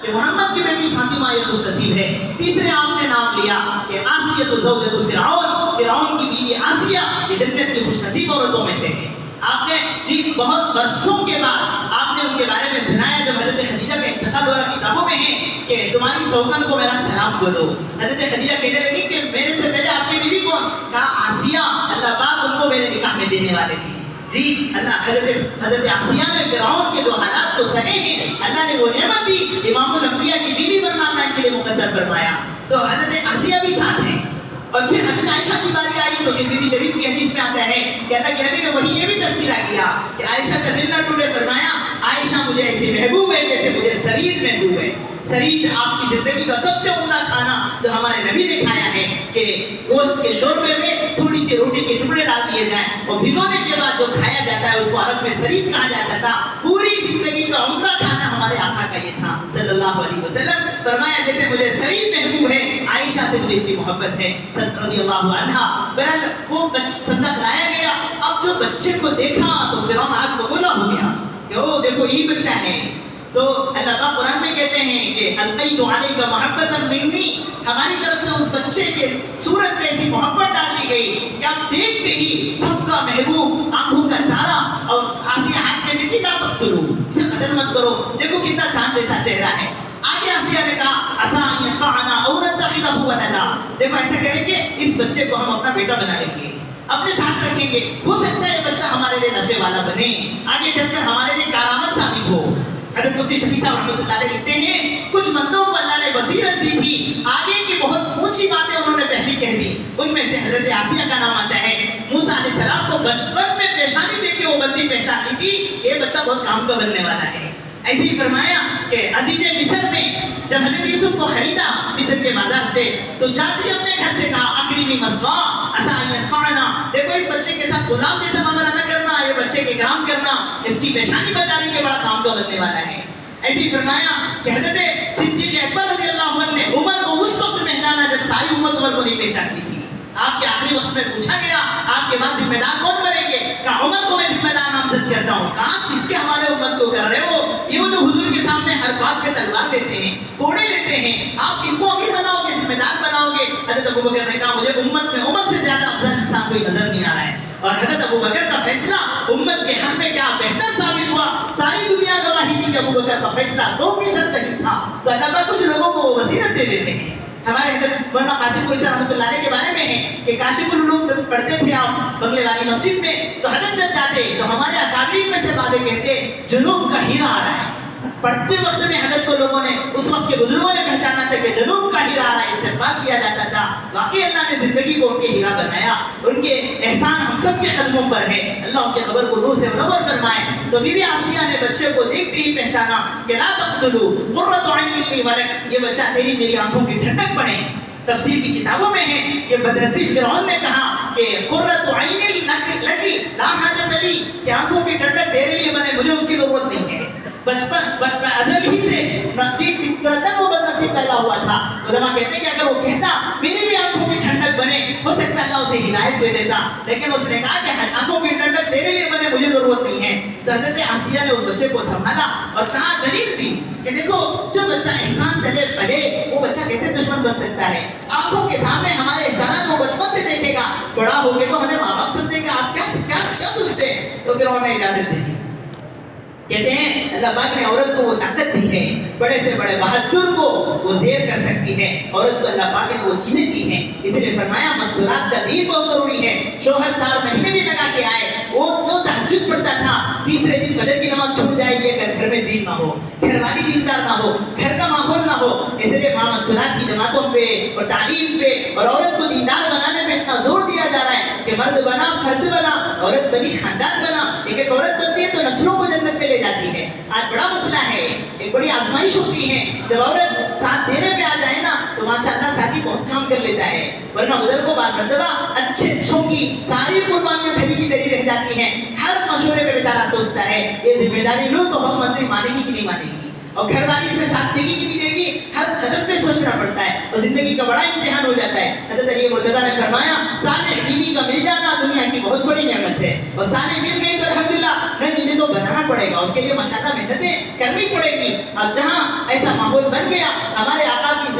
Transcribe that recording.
کہ محمد کی بیٹی فاطمہ یہ خوش نصیب ہے. تیسرے آپ نے نام لیا کہ آسیہ زوجۃ فرعون، فرعون کی بیوی آسیہ یہ جنت کی خوش نصیب عورتوں میں سے ہے. آپ نے جی بہت برسوں کے بعد آپ نے ان کے بارے میں سنایا جب حضرت خدیجہ کا انتقال ہوا. کتابوں میں ہے کہ تمہاری سوگن کو میرا سلام بولو. حضرت خدیجہ کہنے لگی کہ میرے سے پہلے آپ کی بیوی کون؟ کہا آسیہ، اللہ پاک ان کو میرے نکاح میں دینے والے ہیں. جی اللہ حضرت آسیہ نے فرعون کے جو حالات کو سہے ہیں اللہ نے وہ نعمت دی، امام الانبیاء کی بیوی بننا اللہ کے لیے مقدر فرمایا. تو حضرت آسیہ بھی ساتھ ہیں. اور پھر حضرت عائشہ کی باری آئی تو ترمذی شریف کی حدیث میں آتا ہے کہ اللہ کے نبی نے وہی یہ بھی تذکرہ کیا کہ عائشہ کا دل نہ ٹوٹے. فرمایا عائشہ مجھے ایسی محبوب ہے جیسے مجھے سرید محبوب ہے. سرید آپ کی زندگی کا سب سے عمدہ کھانا جو ہمارے نبی نے کھایا ہے کہ گوشت کے شوربے میں تھوڑی سی روٹی کے ٹکڑے ڈال دیے جائیں اور بھگونے کے بعد جو کھایا جاتا ہے اس کو عرب میں سرید کہا جاتا تھا. پوری زندگی کا عمدہ کھانا ہمارے آقا کا یہ تھا صلی اللہ علیہ وسلم. فرمایا جیسے مجھے سرید محبوب ہے عائشہ سے مجھے اتنی محبت ہے رضی اللہ عنہا. بہرحال وہ صندوق لایا گیا. اب جو بچے کو دیکھا تو فرعون آگ بگولا ہو گیا کہ او دیکھو یہ بچہ ہے. تو اللہ پاک قرآن میں کہتے ہیں کہ القیت علیک محبتا منی، ہماری طرف سے اس بچے کے صورت میں ایسی محبت ڈال دی گئی کہ آپ دیکھتے ہی سب کا محبوب، آنکھوں کا تارا. اور آسیہ ہاتھ میں دیتی لا تقتلوا، اسے قتل مت کرو، دیکھو کتنا چاند جیسا چہرہ ہے. آگے آسیہ نے کہا عسیٰ ان ینفعنا او نتخذہ ولدا، دیکھو ایسا کریں گے اس بچے کو ہم اپنا بیٹا بنا لیں گے، اپنے ساتھ رکھیں گے، ہو سکتا ہے یہ بچہ ہمارے لیے نفع والا بنے، آگے چل کر ہمارے لیے کارآمد ثابت ہو. حضرت مفتی شفیع صاحب رحمۃ اللہ علیہ لکھتے ہیں کچھ بندوں کو اللہ نے بصیرت دی تھی، آگے کی بہت اونچی باتیں انہوں نے پہلی کہہ دی. ان میں سے حضرت آسیہ کا نام آتا ہے. موسیٰ علیہ السلام کو بچپن میں پیشانی دے کے وہ بندی پہچان لی تھی کہ یہ بچہ بہت کام کا بننے والا ہے. ایسے ہی فرمایا کہ عزیز مصر نے جب حضرت یوسف کو خریدا مصر کے بازار سے تو جاتے اپنے گھر سے کہا اکرمی مثواہ عسیٰ ان ینفعنا، دیکھو اس بچے کے ساتھ غلام جیسا معاملہ نہ کرنا، یہ بچے کے اکرام کرنا، اس کی پیشانی بتا رہی کہ بڑا کام کا بننے والا ہے. ایسے ہی فرمایا کہ حضرت صدیق اکبر رضی اللہ عنہ نے عمر کو اس وقت پہچانا جب ساری امت عمر کو نہیں پہچانتی تھی. آپ کے آخری وقت میں پوچھا گیا آپ کے بعد ذمہ دار کون بنیں گے؟ کہا عمر کو میں ذمہ دار نامزد کرتا ہوں. کہا کس کے حوالے امت کو کر رہے ہو؟ یہ جو حضور کے سامنے ہر بات پہ تلوار دیتے ہیں، کوڑے لیتے ہیں، آپ ان کو امیر بناؤ گے، ذمہ دار بناؤ گے؟ حضرت ابوبکر نے کہا مجھے امت میں عمر سے زیادہ افضل انسان کوئی نظر نہیں آ رہا ہے. اور حضرت ابوبکر کا فیصلہ امت کے حق میں کیا بہتر ثابت ہوا. ساری دنیا گواہی دی کہ ابوبکر کا فیصلہ 100% صحیح تھا. تو اللہ پاک کچھ لوگوں کو وہ بصیرت دے دیتے ہیں. ہمارے حضرت مولانا قاسم کوئی رحمۃ اللہ علیہ کے بارے میں ہے کہ کاشف العلوم جب پڑھتے تھے آپ بنگلے والی مسجد میں تو حضرت جب جاتے تو ہمارے اکابرین میں سے باتیں کہتے جنوب کا ہیرا آ رہا ہے. پڑھتے وقت میں حضرت کو لوگوں نے اس وقت کے بزرگوں نے پہچانا تھا کہ جنوب کا ہیرا آ رہا ہے، استقبال کیا جاتا تھا. واقعی اللہ نے زندگی کو ان کے ہیرا بنایا. ان کے احسان ہم سب کے قدموں پر ہے. اللہ ان کے خبر کو نور سے منور فرمائے. تو بی بی آسیہ نے بچے کو دیکھتے ہی پہچانا کہ لا تقتلوا قرۃ عین لی ولک، یہ بچہ تیری میری آنکھوں کی ٹھنڈک بنے. تفسیر کی کتابوں میں ہے کہ بدنصیب فرعون نے کہا کہ قرۃ عین لکی لا حاجۃ لی، کہ آنکھوں کی ٹھنڈک تیرے لیے بنے، مجھے اس کی ضرورت نہیں ہے. بچپن ازل ہی سے فطرتاً وہ بدنصیب پیدا ہوا تھا. علماء کہتے ہیں کہ اگر وہ کہتا میری بھی آنکھوں کی ٹھنڈک بنے ہو سکتا اللہ اسے ہدایت دے دیتا، لیکن اس نے کہا کہ آنکھوں کی ٹھنڈک تیرے لیے بنے، مجھے ضرورت نہیں ہے. تو حضرت آسیہ نے اس بچے کو سنبھالا اور کہا دلیل دی کہ دیکھو جو بچہ احسان تلے پلے وہ بچہ کیسے دشمن بن سکتا ہے. آنکھوں کے سامنے ہمارے احسانات وہ بچپن سے دیکھے گا، بڑا ہو کے تو ہمیں ماں باپ سمجھے گا. آپ کیا سوچتے ہیں؟ تو پھر انہوں نے اجازت دے دی. کہتے ہیں اللہ پاک نے عورت کو وہ طاقت دی ہے، بڑے سے بڑے بہادر کو وہ زیر کر سکتی ہے. عورت کو اللہ پاک نے وہ چیزیں دی ہیں، اس لیے فرمایا مستورات کا دین بہت ضروری ہے. شوہر 4 مہینے بھی لگا کے آئے، وہ تہجد پڑھتا تھا، تیسرے دن فجر کی نماز چھوٹ جائے گی اگر گھر میں دین نہ ہو، گھر والی دیندار نہ ہو، گھر کا ماحول نہ ہو. اس لیے ماں مستورات کی جماعتوں پہ اور تعلیم پہ اور عورت کو دیندار بنانے پہ اتنا زور دیا جا رہا ہے کہ مرد بنا فرد بنا، عورت بنی خاندان بنا. ایک عورت بنتی ہے تو نسلوں کو جنت میں لے جاتی ہے. آج بڑا مسئلہ ہے، ایک بڑی آزمائش ہوتی ہے. جب عورت ساتھ دینے پہ آ جائے نا تو ماشاءاللہ ساتھی بہت کام کر لیتا ہے، ورنہ ادھر کو بعض مرتبہ اچھوں کی ساری قربانیاں دھری کی دھری رہ جاتی ہیں. ہر مشورے پہ بیچارہ سوچتا ہے یہ ذمہ داری لوں تو ہم منتری مانے گی کہ نہیں مانے گی، اور گھر والی اس میں ساتھ دے گی کہ نہیں دے گی. ہر قدم پہ سوچنا پڑتا ہے اور زندگی کا بڑا امتحان ہو جاتا ہے. حضرت علی مرتضیٰ نے فرمایا صالح بیوی کا مل جانا دنیا کی بہت بڑی نعمت ہے، اور صالح مل گئی تو الحمدللہ، نہیں ملے تو بنانا پڑے گا, اس کے لیے مشقہ محنتیں کرنی پڑے گی. اب جہاں ایسا ماحول بن گیا, ہمارے آقا کی